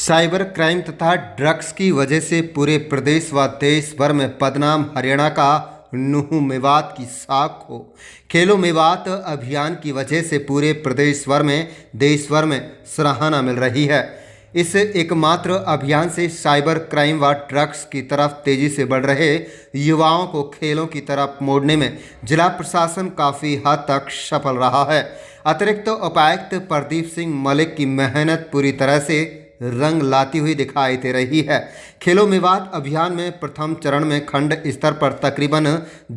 Cyber crime तथा drugs की वजह से पूरे प्रदेश व देश भर में बदनाम हरियाणा का नुहू मेवात की साख हो। खेलो मेवात अभियान की वजह से पूरे प्रदेश भर में देश भर में सराहना मिल रही है। इस एकमात्र अभियान से साइबर क्राइम व ड्रग्स की तरफ तेजी से बढ़ रहे युवाओं को खेलों की तरफ मोड़ने में जिला प्रशासन काफ़ी हद तक सफल रहा है। अतिरिक्त उपायुक्त प्रदीप सिंह मलिक की मेहनत पूरी तरह से रंग लाती हुई दिखाई दे रही है। खेलो मेवात अभियान में प्रथम चरण में खंड स्तर पर तकरीबन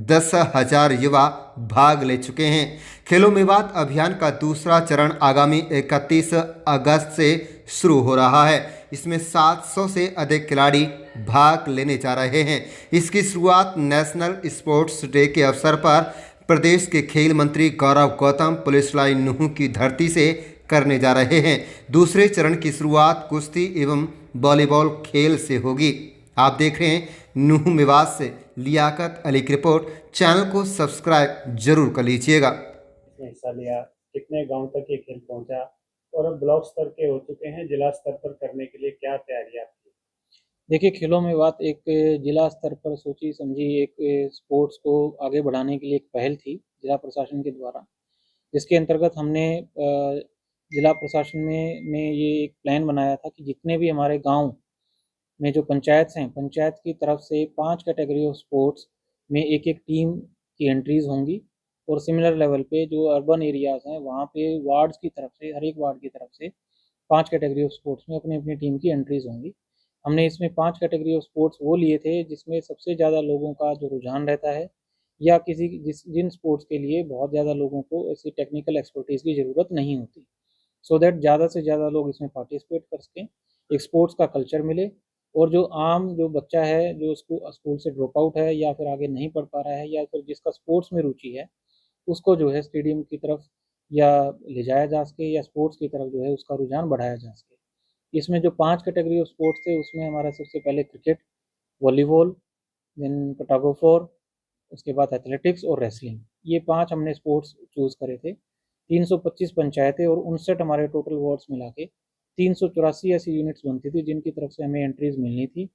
10,000 युवा भाग ले चुके हैं। खेलो मेवात अभियान का दूसरा चरण आगामी 31 अगस्त से शुरू हो रहा है। इसमें 700 से अधिक खिलाड़ी भाग लेने जा रहे हैं। इसकी शुरुआत नेशनल स्पोर्ट्स डे के अवसर पर प्रदेश के खेल मंत्री गौरव गौतम पुलिस लाइन नुहू की धरती से करने जा रहे हैं। दूसरे चरण की शुरुआत कुश्ती एवं वॉलीबॉल खेल से होगी। आप देख रहे हैं नुहू मेवात से लियाकत अली की रिपोर्ट। चैनल को सब्सक्राइब जरूर कर लीजिएगा। इसमें हिस्सा लिया, कितने गांव तक ये खेल पहुंचा और अब ब्लॉक स्तर के हो चुके हैं, जिला स्तर पर करने के लिए क्या तैयारियां की? देखिए, खेलों में बात एक जिला स्तर पर सोची समझी एक स्पोर्ट्स को आगे बढ़ाने के लिए एक पहल थी जिला प्रशासन के द्वारा, जिसके अंतर्गत हमने जिला प्रशासन में ये एक प्लान बनाया था कि जितने भी हमारे गांव में जो पंचायत हैं, पंचायत की तरफ से 5 कैटेगरी ऑफ स्पोर्ट्स में एक एक टीम की एंट्रीज होंगी और सिमिलर लेवल पे जो अर्बन एरियाज़ हैं वहाँ पे वार्ड्स की तरफ से, हर एक वार्ड की तरफ से 5 कैटेगरी ऑफ स्पोर्ट्स में अपनी अपनी टीम की एंट्रीज होंगी। हमने इसमें 5 कैटेगरी ऑफ स्पोर्ट्स वो लिए थे जिसमें सबसे ज़्यादा लोगों का जो रुझान रहता है या जिन स्पोर्ट्स के लिए बहुत ज़्यादा लोगों को ऐसी टेक्निकल एक्सपर्टीज़ की ज़रूरत नहीं होती, सो दैट ज़्यादा से ज़्यादा लोग इसमें पार्टिसिपेट कर सकें, एक स्पोर्ट्स का कल्चर मिले और जो बच्चा है जो स्कूल से ड्रॉप आउट है या फिर आगे नहीं पढ़ पा रहा है या फिर जिसका स्पोर्ट्स में रुचि है, उसको जो है स्टेडियम की तरफ या ले जाया जा सके या स्पोर्ट्स की तरफ जो है उसका रुझान बढ़ाया जा सके। इसमें जो 5 कैटेगरी ऑफ स्पोर्ट्स थे उसमें हमारा सबसे पहले cricket, volleyball, then tug of war, उसके बाद एथलेटिक्स और रेसलिंग, ये 5 हमने स्पोर्ट्स चूज़ करे थे। 325 पंचायतें और 59 हमारे टोटल वार्ड्स मिला के 384 ऐसी यूनिट्स बनती थी जिनकी तरफ से हमें एंट्रीज मिलनी थी।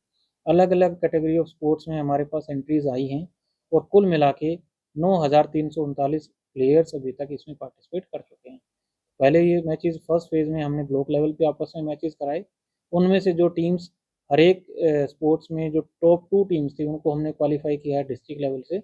अलग अलग कैटेगरी ऑफ स्पोर्ट्स में हमारे पास एंट्रीज आई हैं और कुल मिला के 9,339 प्लेयर्स अभी तक इसमें पार्टिसिपेट कर चुके हैं। पहले ये मैचेस फर्स्ट फेज़ में हमने ब्लॉक लेवल पे आपस में मैचेस कराए। उनमें से जो टीम्स हर एक स्पोर्ट्स में जो टॉप 2 टीम्स थी उनको हमने क्वालिफाई किया है डिस्ट्रिक्ट लेवल से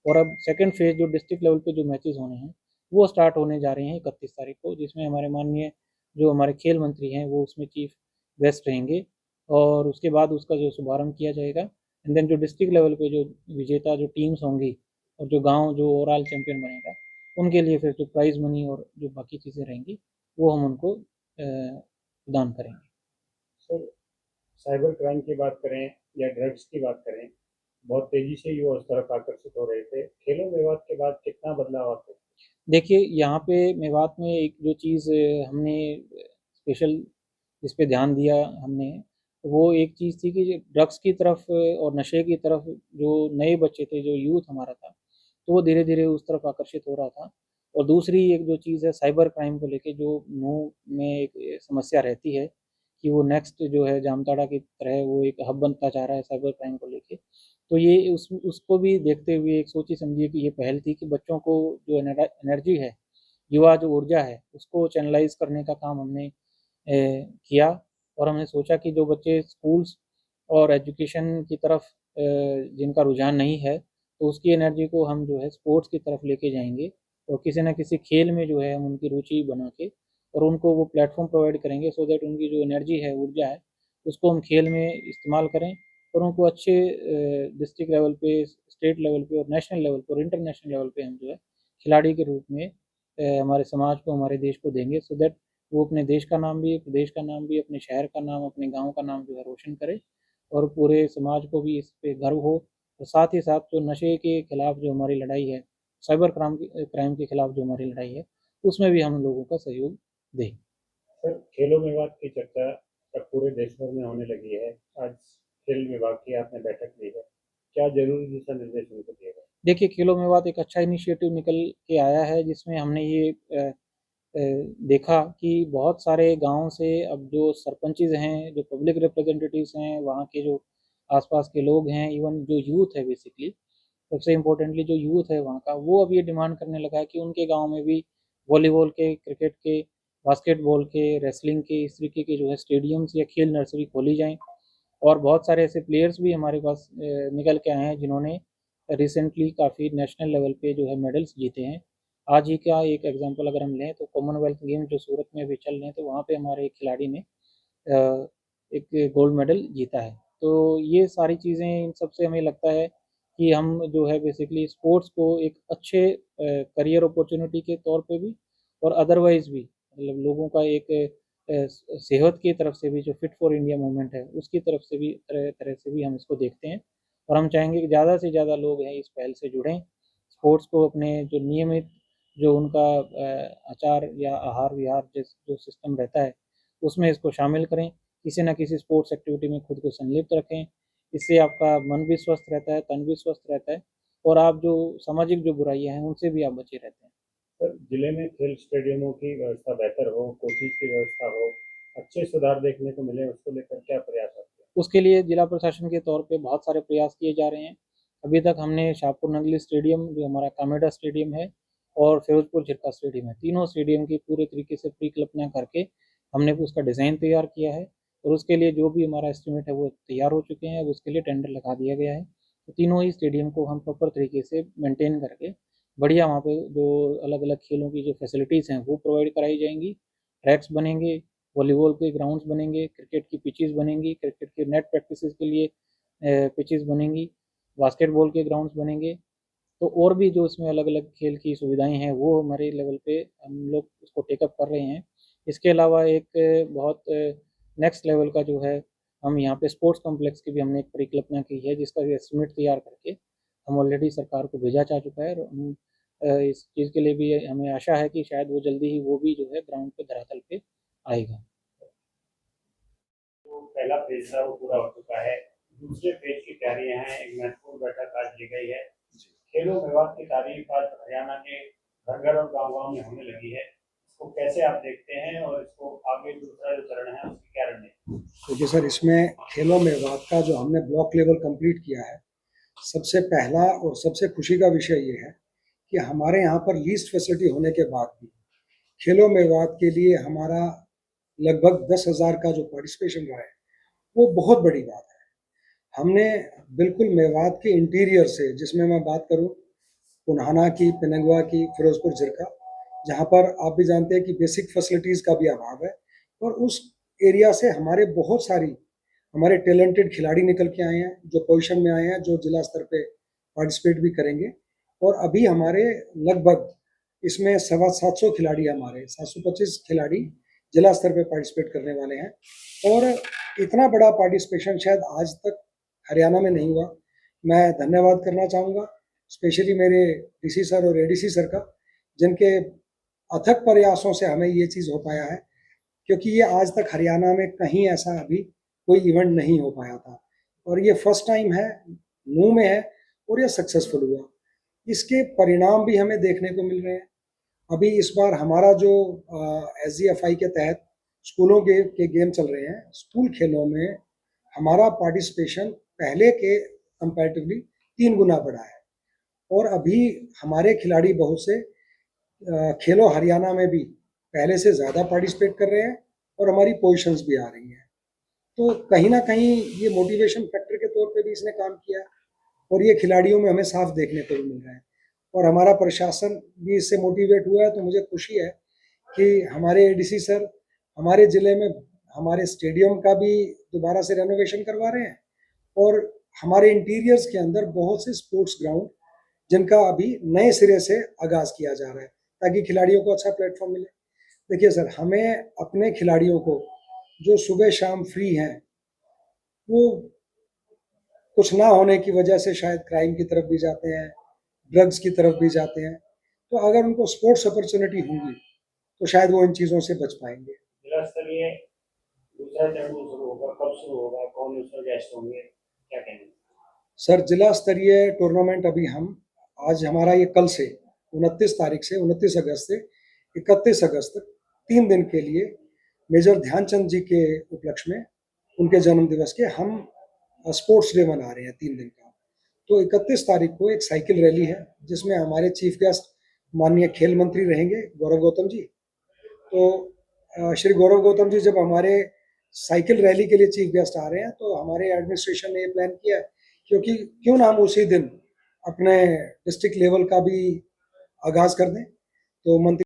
और अब सेकंड फेज़ जो डिस्ट्रिक्ट लेवल पे जो मैचेस होने हैं वो स्टार्ट होने जा रहे हैं 31 तारीख को, जिसमें हमारे माननीय जो हमारे खेल मंत्री हैं वो उसमें चीफ गेस्ट रहेंगे और उसके बाद उसका जो शुभारंभ किया जाएगा। एंड देन जो डिस्ट्रिक्ट लेवल पे जो विजेता जो टीम्स होंगी और जो गाँव जो ओवरऑल चैंपियन बनेगा उनके लिए फिर जो प्राइज़ मनी और जो बाकी चीज़ें रहेंगी वो हम उनको प्रदान करेंगे। सर, साइबर क्राइम की बात करें या ड्रग्स की बात करें, बहुत तेजी से युवा उस तरफ आकर्षित हो रहे थे। खेलो मेवात के बाद कितना बदलाव आता है? देखिए, यहाँ पे मेवात में एक जो चीज़ हमने स्पेशल जिस पे ध्यान दिया हमने, वो एक चीज़ थी कि ड्रग्स की तरफ और नशे की तरफ जो नए बच्चे थे, जो यूथ हमारा था, तो वो धीरे-धीरे उस तरफ आकर्षित हो रहा था। और दूसरी एक जो चीज़ है साइबर क्राइम को लेके जो न्यू में एक समस्या रहती है कि वो नेक्स्ट जो है जामताड़ा की तरह वो एक हब बनता जा रहा है साइबर क्राइम को लेके। तो ये उसको भी देखते हुए एक सोची समझी कि ये पहल थी कि बच्चों को जो एनर्जी है, युवा जो ऊर्जा है, उसको चैनलाइज़ करने का काम हमने किया और हमने सोचा कि जो बच्चे स्कूल्स और एजुकेशन की तरफ जिनका रुझान नहीं है, तो उसकी एनर्जी को हम जो है स्पोर्ट्स की तरफ लेके जाएँगे और किसी न किसी खेल में जो है हम उनकी रुचि बना के और उनको वो प्लेटफ़ॉर्म प्रोवाइड करेंगे सो दैट उनकी जो एनर्जी है, ऊर्जा है, उसको हम खेल में इस्तेमाल करें और उनको अच्छे डिस्ट्रिक्ट लेवल पे, स्टेट लेवल पे और नेशनल लेवल पे और इंटरनेशनल लेवल पे हम जो है खिलाड़ी के रूप में हमारे समाज को, हमारे देश को देंगे सो दैट वो अपने देश का नाम भी, प्रदेश का नाम भी, अपने शहर का नाम, अपने गाँव का नाम जो है रोशन करे और पूरे समाज को भी इस पे गर्व हो। और साथ ही साथ जो नशे के खिलाफ जो हमारी लड़ाई है, साइबर क्राइम के खिलाफ जो हमारी लड़ाई है, उसमें भी हम लोगों का सहयोग दें। सर, खेलो मेवात की चर्चा अब पूरे देश भर में होने लगी है। आज खेल विभाग की आपने बैठक ली है, क्या जरूरी दिशा निर्देश उनको दिए गए? देखिए, खेलों में बात एक अच्छा इनिशिएटिव निकल के आया है जिसमें हमने ये देखा कि बहुत सारे गाँव से अब जो सरपंचेज़ हैं, जो पब्लिक रिप्रेजेंटेटिव्स हैं, वहाँ के जो आस-पास के लोग हैं, इवन जो यूथ है बेसिकली, सबसे इम्पोर्टेंटली जो यूथ है वहाँ का, वो अब ये डिमांड करने लगा है कि उनके गाँव में भी वॉलीबॉल के, क्रिकेट के, बास्केटबॉल के, रेसलिंग के, इस तरीके के जो है स्टेडियम्स या खेल नर्सरी खोली जाएँ। और बहुत सारे ऐसे प्लेयर्स भी हमारे पास निकल के आए हैं जिन्होंने रिसेंटली काफ़ी नेशनल लेवल पे जो है मेडल्स जीते हैं। आज ही का एक एग्जांपल अगर हम लें तो कॉमनवेल्थ गेम्स जो सूरत में अभी चल रहे हैं तो वहाँ पे हमारे एक खिलाड़ी ने एक गोल्ड मेडल जीता है। तो ये सारी चीज़ें इन सब से हमें लगता है कि हम जो है बेसिकली स्पोर्ट्स को एक अच्छे करियर अपॉर्चुनिटी के तौर पे भी और अदरवाइज़ भी मतलब लोगों का एक सेहत की तरफ से भी जो फिट फॉर इंडिया मूवमेंट है उसकी तरफ से भी तरह तरह से भी हम इसको देखते हैं और हम चाहेंगे कि ज़्यादा से ज़्यादा लोग हैं इस पहल से जुड़ें, स्पोर्ट्स को अपने जो नियमित जो उनका आचार या आहार विहार जिस जो सिस्टम रहता है उसमें इसको शामिल करें, किसी न किसी स्पोर्ट्स एक्टिविटी में खुद को संलिप्त रखें। इससे आपका मन भी स्वस्थ रहता है, तन भी स्वस्थ रहता है और आप जो सामाजिक जो बुराइयाँ हैं उनसे भी आप बचे रहते हैं। सर, जिले में खेल स्टेडियमों की व्यवस्था बेहतर हो, कोचिंग की व्यवस्था हो, अच्छे सुधार देखने को मिले, उसको लेकर क्या प्रयास करते हैं? उसके लिए जिला प्रशासन के तौर पे बहुत सारे प्रयास किए जा रहे हैं। अभी तक हमने शाहपुर नगली स्टेडियम जो हमारा कामेडा स्टेडियम है और फिरोजपुर झिरका स्टेडियम है, तीनों स्टेडियम की पूरे तरीके से परिकल्पना करके हमने उसका डिज़ाइन तैयार किया है और उसके लिए जो भी हमारा एस्टिमेट है वो तैयार हो चुके हैं। अब उसके लिए टेंडर लगा दिया गया है। तो तीनों ही स्टेडियम को हम प्रॉपर तरीके से मेंटेन करके बढ़िया वहाँ पे जो अलग-अलग खेलों की जो फैसिलिटीज़ हैं वो प्रोवाइड कराई जाएँगी। ट्रैक्स बनेंगे, वॉलीबॉल के ग्राउंड्स बनेंगे, क्रिकेट की पिचेज़ बनेंगी, क्रिकेट के नेट प्रैक्टिसेस के लिए पिचेज़ बनेंगी, बास्केटबॉल के ग्राउंड्स बनेंगे। तो और भी जो इसमें अलग-अलग खेल की सुविधाएँ हैं वो हमारे लेवल पे हम लोग उसको टेक अप कर रहे हैं। इसके अलावा एक बहुत नेक्स्ट लेवल का जो है हम यहाँ पे स्पोर्ट्स कॉम्प्लेक्स की भी हमने एक परिकल्पना की है जिसका भी एस्टीमेट तैयार करके हम ऑलरेडी सरकार को भेजा जा चुका है और हम इस चीज़ के लिए भी हमें आशा है कि शायद वो जल्दी ही वो भी जो है ग्राउंड पे धरातल पे आएगा। तो पहला फेज था वो पूरा हो चुका है, दूसरे फेज की तैयारियां हैं, एक महत्वपूर्ण बैठक आज ली गई है। खेलों विभाग की तारीफ आज हरियाणा के घर घर और गाँव गाँव में होने लगी है, इसको कैसे आप देखते हैं और इसको आगे दूसरा जो चरण है उसकी क्या रणनीति? देखिए सर, इसमें खेलों में विभाग का जो हमने ब्लॉक लेवल कंप्लीट किया है, सबसे पहला और सबसे खुशी का विषय ये है कि हमारे यहाँ पर लीस्ट फैसिलिटी होने के बाद भी खेलों में विभाग के लिए हमारा लगभग 10,000 का जो पार्टिसिपेशन रहा है वो बहुत बड़ी बात है। हमने बिल्कुल मेवात के इंटीरियर से, जिसमें मैं बात करूं पुन्हाना की, पिनंगवा की, फिरोजपुर झिरका, जहां पर आप भी जानते हैं कि बेसिक फैसिलिटीज़ का भी अभाव है, और उस एरिया से हमारे बहुत सारी हमारे टैलेंटेड खिलाड़ी निकल के आए हैं, जो पोजीशन में आए हैं, जो जिला स्तर पे पार्टिसिपेट भी करेंगे। और अभी हमारे लगभग इसमें 750 खिलाड़ी, हमारे 725 खिलाड़ी जिला स्तर पे पार्टिसिपेट करने वाले हैं और इतना बड़ा पार्टिसिपेशन शायद आज तक हरियाणा में नहीं हुआ। मैं धन्यवाद करना चाहूँगा स्पेशली मेरे डीसी सर और एडीसी सर का, जिनके अथक प्रयासों से हमें ये चीज़ हो पाया है, क्योंकि ये आज तक हरियाणा में कहीं ऐसा अभी कोई इवेंट नहीं हो पाया था और ये फर्स्ट टाइम है, मुंह में है और ये सक्सेसफुल हुआ। इसके परिणाम भी हमें देखने को मिल रहे हैं। अभी इस बार हमारा जो SGFI के तहत स्कूलों के गेम चल रहे हैं, स्कूल खेलों में हमारा पार्टिसिपेशन पहले के कंपैरेटिवली 3 गुना बढ़ा है और अभी हमारे खिलाड़ी बहुत से खेलो हरियाणा में भी पहले से ज़्यादा पार्टिसिपेट कर रहे हैं और हमारी पोजीशंस भी आ रही हैं। तो कहीं ना कहीं ये मोटिवेशन फैक्टर के तौर पे भी इसने काम किया और ये खिलाड़ियों में हमें साफ देखने को भी मिल रहा है और हमारा प्रशासन भी इससे मोटिवेट हुआ है। तो मुझे खुशी है कि हमारे एडीसी सर हमारे ज़िले में हमारे स्टेडियम का भी दोबारा से रेनोवेशन करवा रहे हैं और हमारे इंटीरियर्स के अंदर बहुत से स्पोर्ट्स ग्राउंड जिनका अभी नए सिरे से आगाज़ किया जा रहा है ताकि खिलाड़ियों को अच्छा प्लेटफॉर्म मिले। देखिए सर, हमें अपने खिलाड़ियों को जो सुबह शाम फ्री हैं, वो कुछ ना होने की वजह से शायद क्राइम की तरफ भी जाते हैं, ड्रग्स की तरफ भी जाते हैं। तो अगर उनको स्पोर्ट्स अपॉर्चुनिटी होंगी तो शायद वो इन चीज़ों से बच पाएंगे। जिला स्तरीय दूसरा चरण शुरू होगा, कब शुरू होगा, कौन उसमें गेस्ट होंगे, क्या कहेंगे? सर, जिला स्तरीय टूर्नामेंट अभी हम आज हमारा ये कल से 29 तारीख से 29 अगस्त से 31 अगस्त तक 3 दिन के लिए मेजर ध्यानचंद जी के उपलक्ष्य में उनके जन्म दिवस के हम स्पोर्ट्स डे मना रहे हैं 3 दिन का। तो 31 तारीख को एक साइकिल रैली है जिसमें हमारे चीफ गेस्ट माननीय खेल मंत्री रहेंगे गौरव गौतम जी। तो श्री गौरव गौतम जी जब हमारे साइकिल रैली के लिए चीफ गेस्ट आ रहे हैं तो हमारे एडमिनिस्ट्रेशन ने ये प्लान किया है क्योंकि क्यों ना हम उसी दिन अपने डिस्ट्रिक्ट लेवल का भी आगाज कर दें। तो मंत्री